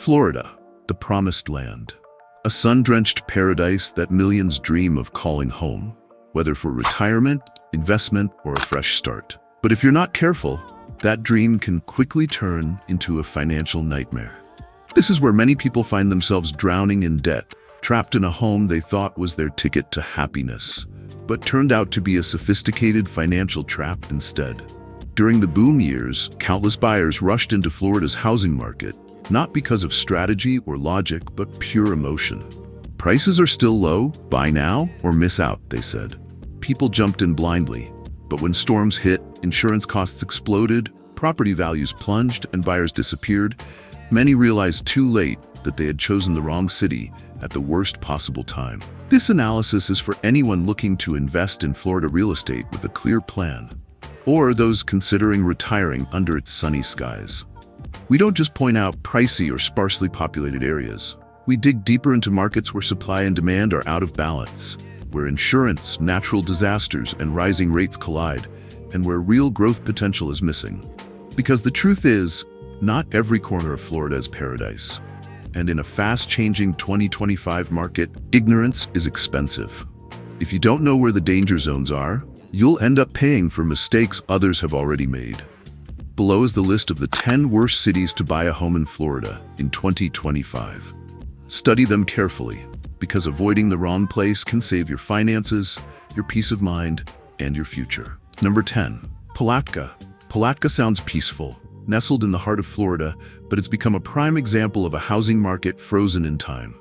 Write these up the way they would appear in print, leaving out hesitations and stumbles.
Florida, the promised land. A sun-drenched paradise that millions dream of calling home, whether for retirement, investment, or a fresh start. But if you're not careful, that dream can quickly turn into a financial nightmare. This is where many people find themselves drowning in debt, trapped in a home they thought was their ticket to happiness, but turned out to be a sophisticated financial trap instead. During the boom years, countless buyers rushed into Florida's housing market, not because of strategy or logic, but pure emotion. Prices are still low, buy now or miss out, they said. People jumped in blindly, but when storms hit, insurance costs exploded, property values plunged, and buyers disappeared, many realized too late that they had chosen the wrong city at the worst possible time. This analysis is for anyone looking to invest in Florida real estate with a clear plan, or those considering retiring under its sunny skies. We don't just point out pricey or sparsely populated areas. We dig deeper into markets where supply and demand are out of balance, where insurance, natural disasters, and rising rates collide, and where real growth potential is missing. Because the truth is, not every corner of Florida is paradise. And in a fast-changing 2025 market, ignorance is expensive. If you don't know where the danger zones are, you'll end up paying for mistakes others have already made. Below is the list of the 10 worst cities to buy a home in Florida in 2025. Study them carefully, because avoiding the wrong place can save your finances, your peace of mind, and your future. Number 10. Palatka. Palatka sounds peaceful, nestled in the heart of Florida, but it's become a prime example of a housing market frozen in time.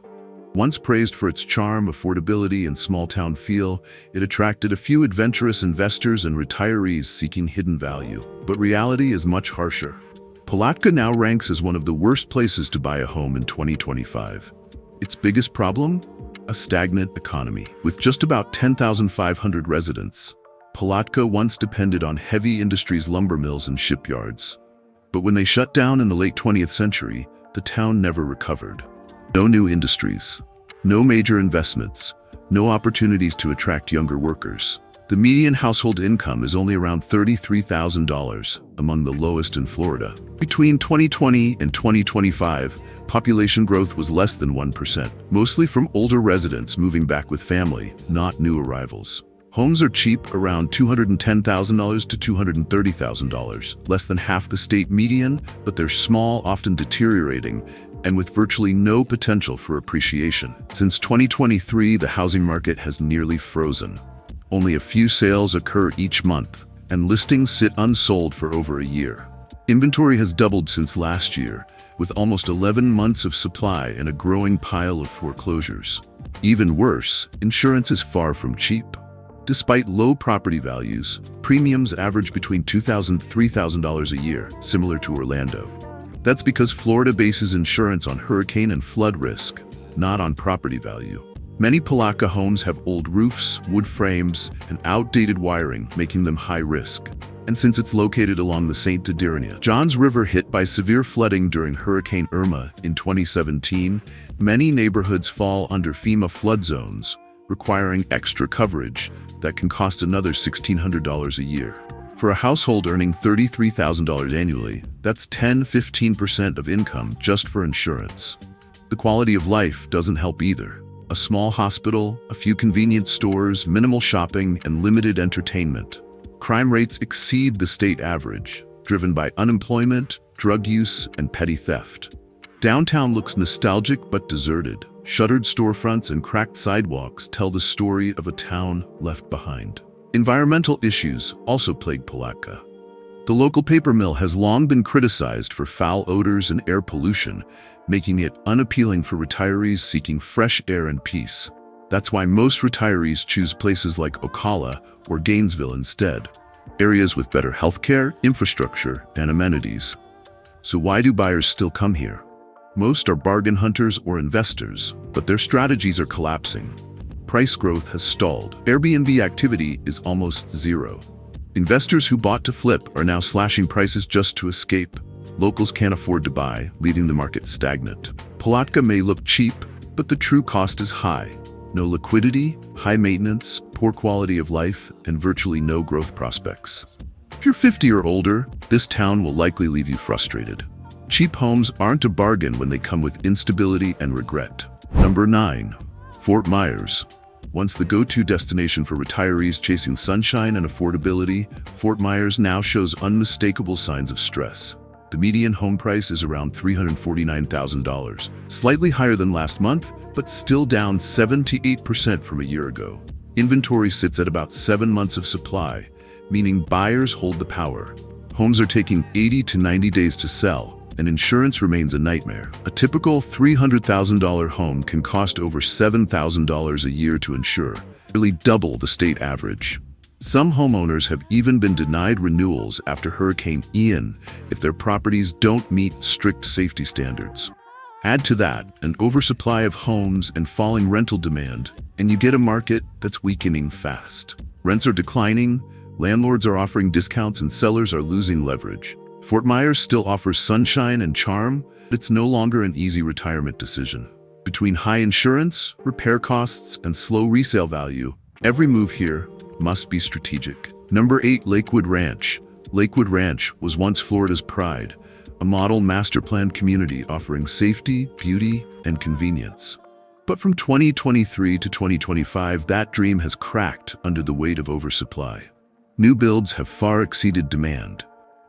Once praised for its charm, affordability, and small-town feel, it attracted a few adventurous investors and retirees seeking hidden value. But reality is much harsher. Palatka now ranks as one of the worst places to buy a home in 2025. Its biggest problem? A stagnant economy. With just about 10,500 residents, Palatka once depended on heavy industries, lumber mills, and shipyards. But when they shut down in the late 20th century, the town never recovered. No new industries, no major investments, no opportunities to attract younger workers. The median household income is only around $33,000, among the lowest in Florida. Between 2020 and 2025, population growth was less than 1%, mostly from older residents moving back with family, not new arrivals. Homes are cheap, around $210,000 to $230,000, less than half the state median, but they're small, often deteriorating, and with virtually no potential for appreciation. Since 2023, the housing market has nearly frozen. Only a few sales occur each month, and listings sit unsold for over a year. Inventory has doubled since last year, with almost 11 months of supply and a growing pile of foreclosures. Even worse, insurance is far from cheap. Despite low property values, premiums average between $2,000 and $3,000 a year, similar to Orlando. That's because Florida bases insurance on hurricane and flood risk, not on property value. Many Palatka homes have old roofs, wood frames, and outdated wiring, making them high risk. And since it's located along the St. Johns River hit by severe flooding during Hurricane Irma in 2017, many neighborhoods fall under FEMA flood zones, requiring extra coverage that can cost another $1,600 a year. For a household earning $33,000 annually, that's 10–15% of income just for insurance. The quality of life doesn't help either. A small hospital, a few convenience stores, minimal shopping, and limited entertainment. Crime rates exceed the state average, driven by unemployment, drug use, and petty theft. Downtown looks nostalgic but deserted. Shuttered storefronts and cracked sidewalks tell the story of a town left behind. Environmental issues also plague Palatka. The local paper mill has long been criticized for foul odors and air pollution, making it unappealing for retirees seeking fresh air and peace. That's why most retirees choose places like Ocala or Gainesville instead, areas with better healthcare, infrastructure, and amenities. So why do buyers still come here? Most are bargain hunters or investors, but their strategies are collapsing. Price growth has stalled. Airbnb activity is almost zero. Investors who bought to flip are now slashing prices just to escape. Locals can't afford to buy, leaving the market stagnant. Palatka may look cheap, but the true cost is high. No liquidity, high maintenance, poor quality of life, and virtually no growth prospects. If you're 50 or older, this town will likely leave you frustrated. Cheap homes aren't a bargain when they come with instability and regret. Number 9. Fort Myers. Once the go-to destination for retirees chasing sunshine and affordability, Fort Myers now shows unmistakable signs of stress. The median home price is around $349,000, slightly higher than last month, but still down 78% from a year ago. Inventory sits at about 7 months of supply, meaning buyers hold the power. Homes are taking 80 to 90 days to sell, and insurance remains a nightmare. A typical $300,000 home can cost over $7,000 a year to insure, nearly double the state average. Some homeowners have even been denied renewals after Hurricane Ian if their properties don't meet strict safety standards. Add to that an oversupply of homes and falling rental demand, and you get a market that's weakening fast. Rents are declining, landlords are offering discounts, and sellers are losing leverage. Fort Myers still offers sunshine and charm, but it's no longer an easy retirement decision. Between high insurance, repair costs, and slow resale value, every move here must be strategic. Number 8. Lakewood Ranch. Lakewood Ranch was once Florida's pride, a model master-planned community offering safety, beauty, and convenience. But from 2023 to 2025, that dream has cracked under the weight of oversupply. New builds have far exceeded demand.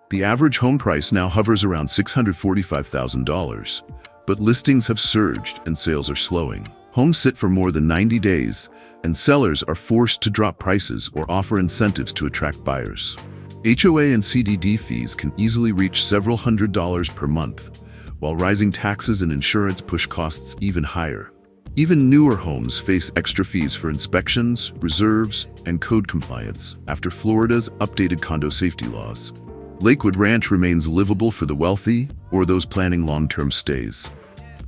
The average home price now hovers around $645,000, but listings have surged and sales are slowing. Homes sit for more than 90 days, and sellers are forced to drop prices or offer incentives to attract buyers. HOA and CDD fees can easily reach several $100s per month, while rising taxes and insurance push costs even higher. Even newer homes face extra fees for inspections, reserves, and code compliance after Florida's updated condo safety laws. Lakewood Ranch remains livable for the wealthy or those planning long-term stays.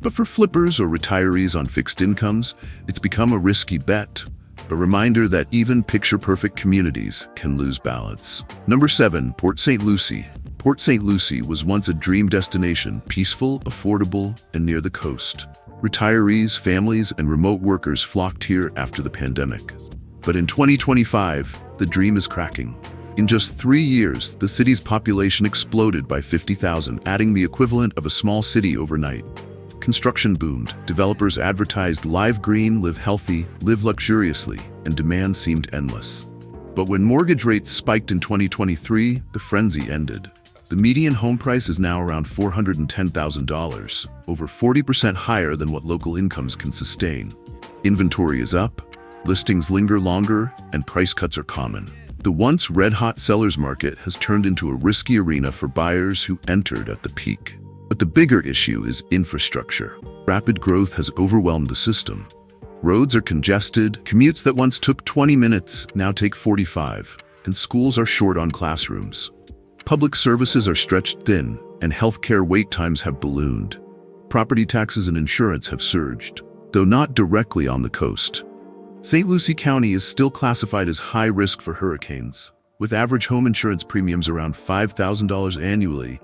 But for flippers or retirees on fixed incomes, it's become a risky bet. A reminder that even picture-perfect communities can lose balance. Number 7. Port St. Lucie. Port St. Lucie was once a dream destination, peaceful, affordable, and near the coast. Retirees, families, and remote workers flocked here after the pandemic. But in 2025, the dream is cracking. In just 3 years, the city's population exploded by 50,000, adding the equivalent of a small city overnight. Construction boomed, developers advertised live green, live healthy, live luxuriously, and demand seemed endless. But when mortgage rates spiked in 2023, the frenzy ended. The median home price is now around $410,000, over 40% higher than what local incomes can sustain. Inventory is up, listings linger longer, and price cuts are common. The once red-hot seller's market has turned into a risky arena for buyers who entered at the peak. But the bigger issue is infrastructure. Rapid growth has overwhelmed the system. Roads are congested, commutes that once took 20 minutes now take 45, and schools are short on classrooms. Public services are stretched thin, and healthcare wait times have ballooned. Property taxes and insurance have surged, though not directly on the coast. St. Lucie County is still classified as high risk for hurricanes, with average home insurance premiums around $5,000 annually,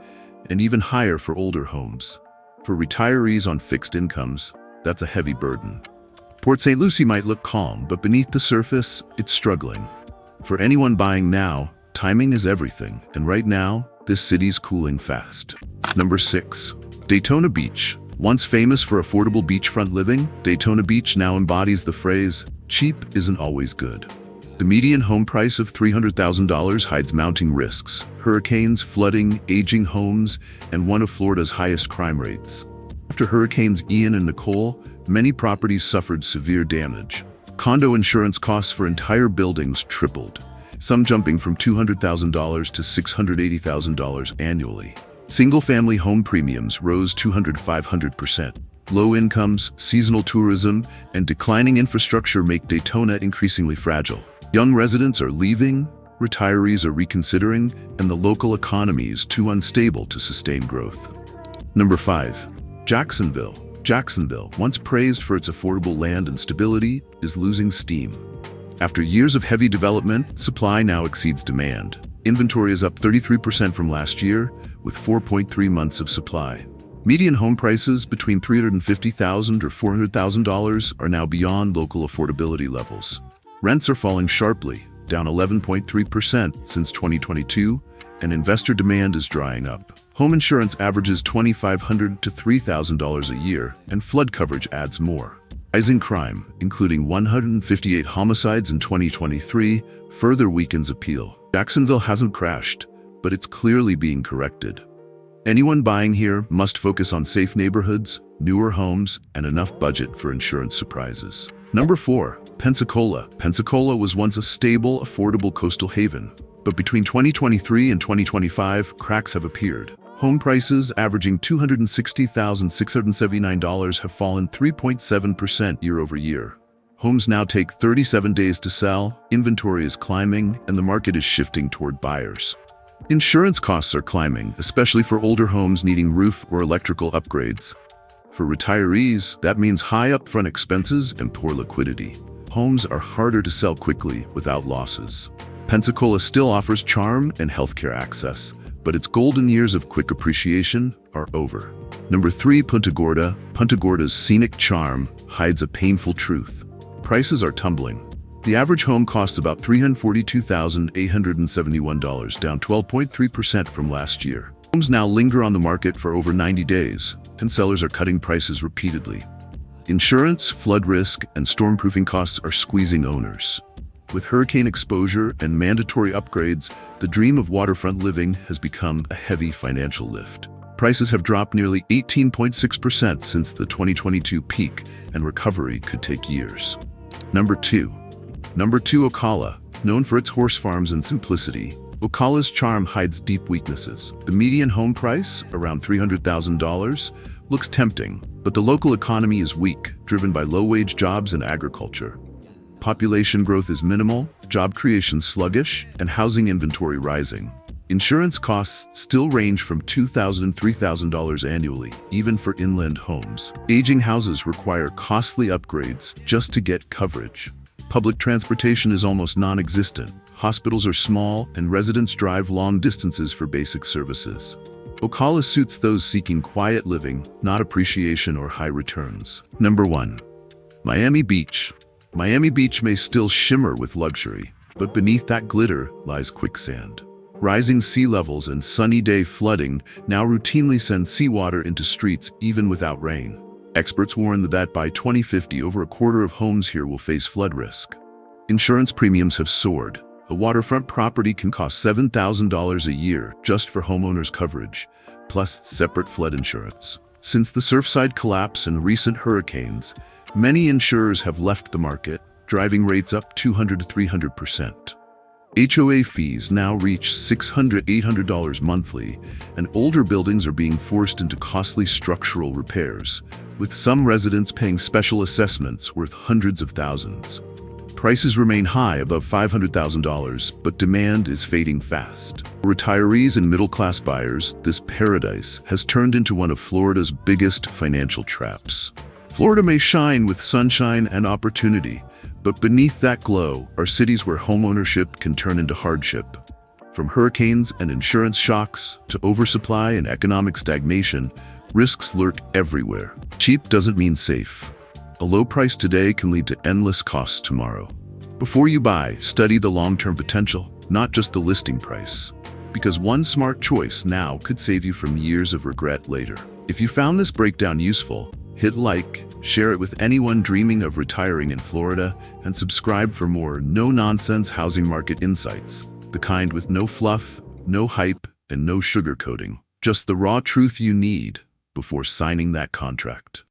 and even higher for older homes. For retirees on fixed incomes, that's a heavy burden. Port St. Lucie might look calm, but beneath the surface, it's struggling. For anyone buying now, timing is everything, and right now, this city's cooling fast. Number 6. Daytona Beach. Once famous for affordable beachfront living, Daytona Beach now embodies the phrase, "Cheap isn't always good." The median home price of $300,000 hides mounting risks, hurricanes, flooding, aging homes, and one of Florida's highest crime rates. After Hurricanes Ian and Nicole, many properties suffered severe damage. Condo insurance costs for entire buildings tripled, some jumping from $200,000 to $680,000 annually. Single-family home premiums rose 200–500%. Low incomes, seasonal tourism, and declining infrastructure make Daytona increasingly fragile. Young residents are leaving, retirees are reconsidering, and the local economy is too unstable to sustain growth. Number 5. Jacksonville. Jacksonville, once praised for its affordable land and stability, is losing steam. After years of heavy development, supply now exceeds demand. Inventory is up 33% from last year, with 4.3 months of supply. Median home prices between $350,000 or $400,000 are now beyond local affordability levels. Rents are falling sharply, down 11.3% since 2022, and investor demand is drying up. Home insurance averages $2,500 to $3,000 a year, and flood coverage adds more. Rising crime, including 158 homicides in 2023, further weakens appeal. Jacksonville hasn't crashed, but it's clearly being corrected. Anyone buying here must focus on safe neighborhoods, newer homes, and enough budget for insurance surprises. Number 4. Pensacola. Pensacola was once a stable, affordable coastal haven, but between 2023 and 2025, cracks have appeared. Home prices, averaging $260,679, have fallen 3.7% year over year. Homes now take 37 days to sell, inventory is climbing, and the market is shifting toward buyers. Insurance costs are climbing, especially for older homes needing roof or electrical upgrades. For retirees, that means high upfront expenses and poor liquidity. Homes are harder to sell quickly without losses. Pensacola still offers charm and healthcare access, but its golden years of quick appreciation are over. Number 3. Punta Gorda. Punta Gorda's scenic charm hides a painful truth. Prices are tumbling. The average home costs about $342,871, down 12.3% from last year. Homes now linger on the market for over 90 days, and sellers are cutting prices repeatedly. Insurance, flood risk, and stormproofing costs are squeezing owners. With hurricane exposure and mandatory upgrades, the dream of waterfront living has become a heavy financial lift. Prices have dropped nearly 18.6% since the 2022 peak, and recovery could take years. Number 2. Ocala. Known for its horse farms and simplicity, Ocala's charm hides deep weaknesses. The median home price, around $300,000, looks tempting, but the local economy is weak, driven by low-wage jobs and agriculture. Population growth is minimal, job creation sluggish, and housing inventory rising. Insurance costs still range from $2,000 and $3,000 annually, even for inland homes. Aging houses require costly upgrades just to get coverage. Public transportation is almost non-existent. Hospitals are small, and residents drive long distances for basic services. Ocala suits those seeking quiet living, not appreciation or high returns. Number 1. Miami Beach. Miami Beach may still shimmer with luxury, but beneath that glitter lies quicksand. Rising sea levels and sunny day flooding now routinely send seawater into streets even without rain. Experts warn that by 2050, over a quarter of homes here will face flood risk. Insurance premiums have soared. A waterfront property can cost $7,000 a year just for homeowners coverage, plus separate flood insurance. Since the Surfside collapse and recent hurricanes, many insurers have left the market, driving rates up 200 to 300%. HOA fees now reach $600 to $800 monthly, and older buildings are being forced into costly structural repairs, with some residents paying special assessments worth hundreds of thousands. Prices remain high above $500,000, but demand is fading fast. For retirees and middle-class buyers, this paradise has turned into one of Florida's biggest financial traps. Florida may shine with sunshine and opportunity, but beneath that glow are cities where homeownership can turn into hardship. From hurricanes and insurance shocks to oversupply and economic stagnation, risks lurk everywhere. Cheap doesn't mean safe. A low price today can lead to endless costs tomorrow. Before you buy, study the long-term potential, not just the listing price. Because one smart choice now could save you from years of regret later. If you found this breakdown useful, hit like, share it with anyone dreaming of retiring in Florida, and subscribe for more no-nonsense housing market insights. The kind with no fluff, no hype, and no sugarcoating. Just the raw truth you need before signing that contract.